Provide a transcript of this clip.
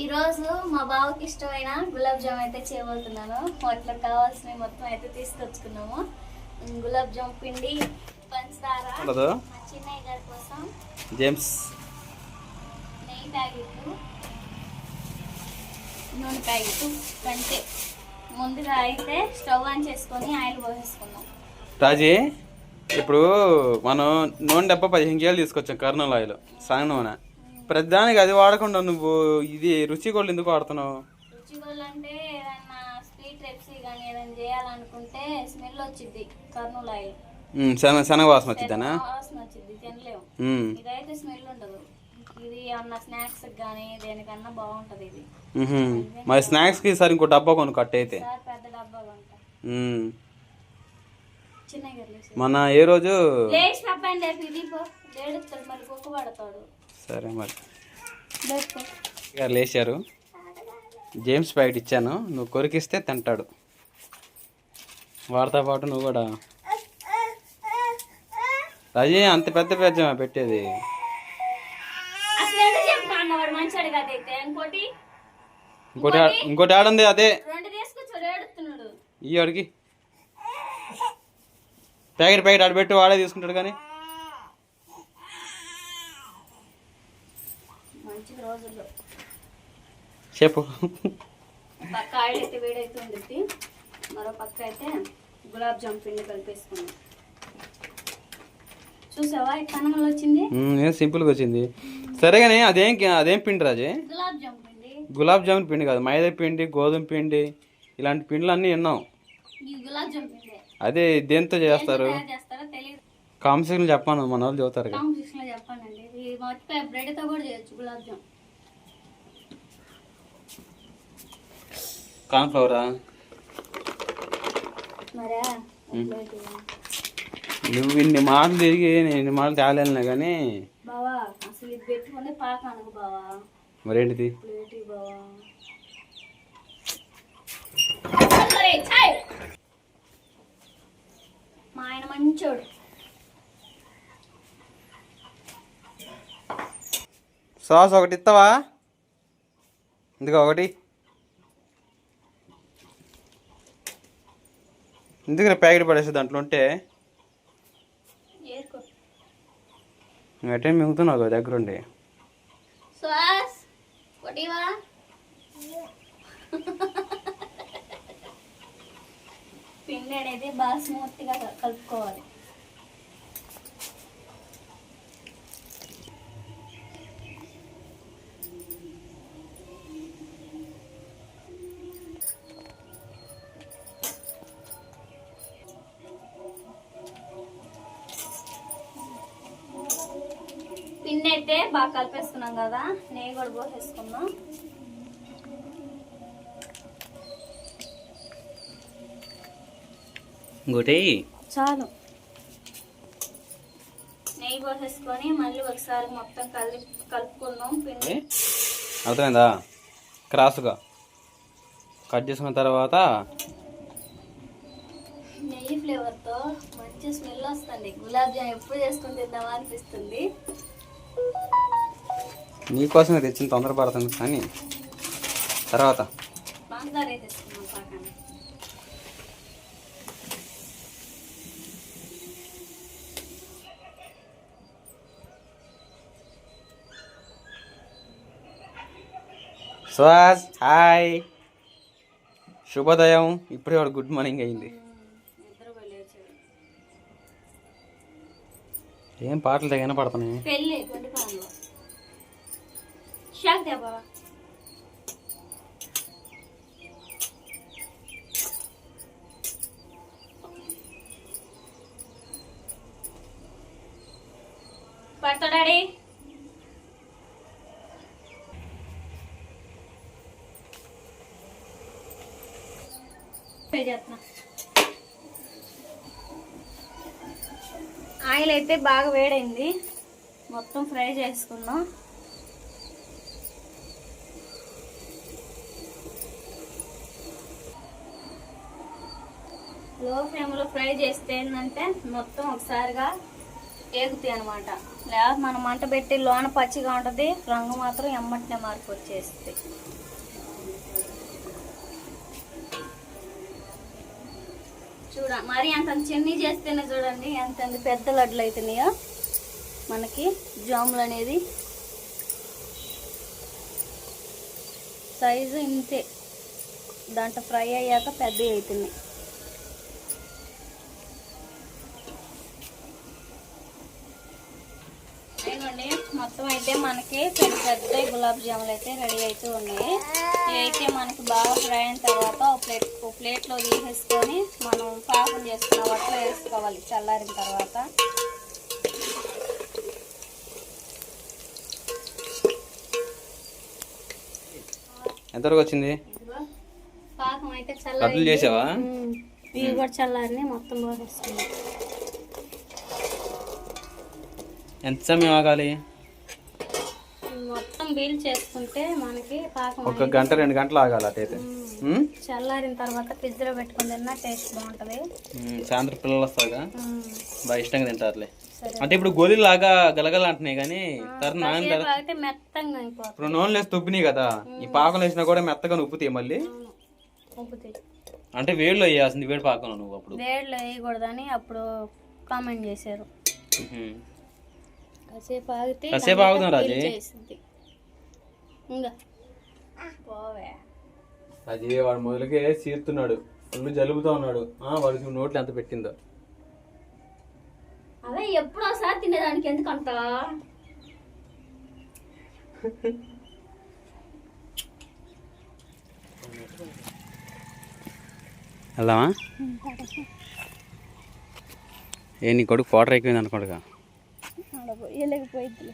ఈరోజు మా బావకి ఇష్టమైన గులాబ్ జామ్ అయితే చేయబోతున్నాను. వాటిలో కావాల్సినవి మొత్తం అయితే తీసుకొచ్చుకున్నాము. గులాబ్ జామ్ పిండి, పంచదార, చిన్నయ్య గారి కోసం జేమ్స్, నెయ్యి ప్యాకెట్, నూనె ప్యాకెట్. అంటే ముందుగా అయితే స్టవ్ ఆన్ చేసుకొని ఆయిల్ పోసేసుకున్నాం. రాజీ, ఇప్పుడు మనం నూనె డబ్బా 15 కేజీలు తీసుకొచ్చాం. కర్నూలు ఆయిల్, సన్న నూనె. ప్రతిదానికి అది వాడకుండా నువ్వు ఇది రుచి గోల్డ్ ఎందుకు వాడుతున్నావు? రుచి గోల్డ్ అంటే ఏదన్నా స్వీట్ రెసిపీ కానీ ఏదైనా చేయాలనుకుంటే స్మెల్ వచ్చింది. కర్నూలు ఆయిల్ శనగ వాసన వచ్చిందనా? వాసన వచ్చింది, తినలేము. ఇదైతే స్మెల్ ఉండదు. ఇది అన్న స్నాక్స్ కానీ దేనికన్నా బాగుంటది ఇది. మరి స్నాక్స్ కి సరే ఇంకో డబ్బా కొను కట్ అయితే. పెద్ద డబ్బా కొంటా. మన ఏ రోజు సరే మరి లేచారు. జేమ్స్ ప్యాకెట్ ఇచ్చాను, నువ్వు కొరికిస్తే తింటాడు. వాడితో పాటు నువ్వు కూడా. రాజీ, అంత పెద్ద పెద్ద పెట్టేది. ఇంకోటి ఆడుంది, అదే ఈ అడిగి ప్యాకెట్ ఆడబెట్టి వాడే తీసుకుంటాడు. కానీ చెప్పు. పక్క ఆయిల్ అయితే వేడైతుంది, మరో పక్క అయితే గులాబ్ జామ్ పిండి కలిపేసుకున్నాం. చూసావా కనంలో వచ్చింది, సింపుల్గా వచ్చింది. సరే కానీ అదేం పిండి రాజే? గులాబ్ జామ్ పిండి. గులాబ్ జామున్ పిండి కాదు, మైదా పిండి, గోధుమ పిండి, ఇలాంటి పిండిలు అన్నీ విన్నాం. గులాబ్ జామ్ పిండి అదే దేంతో చేస్తారు? కాంపిటీషన్ చెప్పాను, మన వాళ్ళు చదువుతారు. చెప్పానండి, బ్రెడ్ తో కూడా చేయొచ్చు గులాబ్ జామ్. కార్న్ఫ్లవరా? నువ్వు ఇన్ని మాటలు తిరిగి నేను ఇన్ని మాటలు తేలేను కానీ బావా అసలు ఇది పెట్టుకుని పాకాను బావా. మరేంటిది? బావా మా ఆయన మంచోడు. సాస్ ఒకటి ఇస్తావా? ఇందుకు ఒకటి ఎందుకు ప్యాకెట్ పడేసి దాంట్లో ఉంటే ఎటే మింగుతున్నావు దగ్గర ఉండి. పిండి అనేది బాగా స్మూత్గా కలుపుకోవాలి. పిండి అయితే బాగా కలిపేసుకున్నాం కదా, నెయ్యి కూడా పోసేసుకున్నాం. ఇంకోటి చాలు. నెయ్యి పోసేసుకొని మళ్ళీ ఒకసారి మొత్తం కలుపుకున్నాం. పిండి అర్థమైందా? క్రాస్గా కట్ చేసుకున్న తర్వాత నెయ్యి ఫ్లేవర్తో మంచి స్మెల్ వస్తుంది. గులాబ్ జామ్ ఎప్పుడు చేసుకుని తిందామా అనిపిస్తుంది. నీకోసమే తెచ్చిన, తొందరపడుతుంది కానీ తర్వాత పంచదార తెచ్చుకున్నాం పాకాన్ని. సుహాస్, హాయ్, శుభోదయం. ఇప్పుడే వాడు గుడ్ మార్నింగ్ అయింది. ఏం పాటలు తగిన పడుతున్నాయి? పెళ్ళి గుండి పాలు షాక్ దేవా. పడతా డాడీ. ఆయిల్ అయితే బాగా వేడైంది, మొత్తం ఫ్రై చేసుకున్నాం. లో ఫ్లేమ్లో ఫ్రై చేస్తే ఏంటంటే మొత్తం ఒకసారిగా ఏగుతాయి అన్నమాట. లేదా మనం మంట పెట్టి లోన పచ్చిగా ఉంటుంది, రంగు మాత్రం ఎమ్మటనే మార్పు వచ్చేస్తుంది. చూడ మరి అంత చిన్ని చేస్తేనే చూడండి ఎంత పెద్ద లడ్లు అవుతున్నాయో మనకి జాములు అనేది. సైజు ఇంతే, దాంట్లో ఫ్రై అయ్యాక పెద్దవి అవుతున్నాయి. ఏనండి మొత్తం అయితే మనకి పెద్ద పెద్ద గులాబ్ జాములు అయితే రెడీ అవుతూ ఉన్నాయి. ఇవైతే మనకి బాగా ఫ్రై అయిన తర్వాత ఒక ప్లేట్లో తీసేసుకొని మనం పాకం చేసుకున్న వాటిలో వేసుకోవాలి చల్లారిన తర్వాత. ఎంతవరకు వచ్చింది పాకం అయితే లడ్లు చల్లారి చేసావా? ఇవి కూడా చల్లారిని మొత్తం పోసేస్తుంది. ఎంత సమయం ఆగాలి? మొత్తం బీల్ చేసుకుంటే మనకి పాకం 1 గంట 2 గంటలు ఆగాలి అటైతే. చల్లారిన తర్వాత ఫ్రిడ్జ్ లో పెట్టుకుని తిన్నా టేస్ట్ బాగుంటది. సాయంత్రం పిల్లలు వస్తాగా బాగా ఇష్టంగా తింటారులే. అంటే ఇప్పుడు గోళీలు లాగా గలగల అంటున్నాయి కానీ అయితే మెత్తంగా అయిపోతుంది. ఇప్పుడు నూనెలు వేసి తుప్పినాయి కదా, ఈ పాకం వేసినా కూడా మెత్తగా ఉప్పుతాయి మళ్ళీ. అంటే వేడిలో వేయాల్సింది, వేడి పాకంలో నువ్వు అప్పుడు వేడిలో వేయకూడదని అప్పుడు కామెంట్ చేశారు. కాసేపు ఆగుదాం రాజీ. అది వాడు మొదలుకే సీరుతున్నాడు, ఫుల్ జలుబుతో ఉన్నాడు. వాడికి నోట్లు ఎంత పెట్టిందో. అదే ఎప్పుడు ఒకసారి తినేదానికి ఎందుకంట. వెళ్దామా? నీ కొడుకు పౌడర్ ఎక్కువైంది అనుకోడుగా. పోయిద్ది.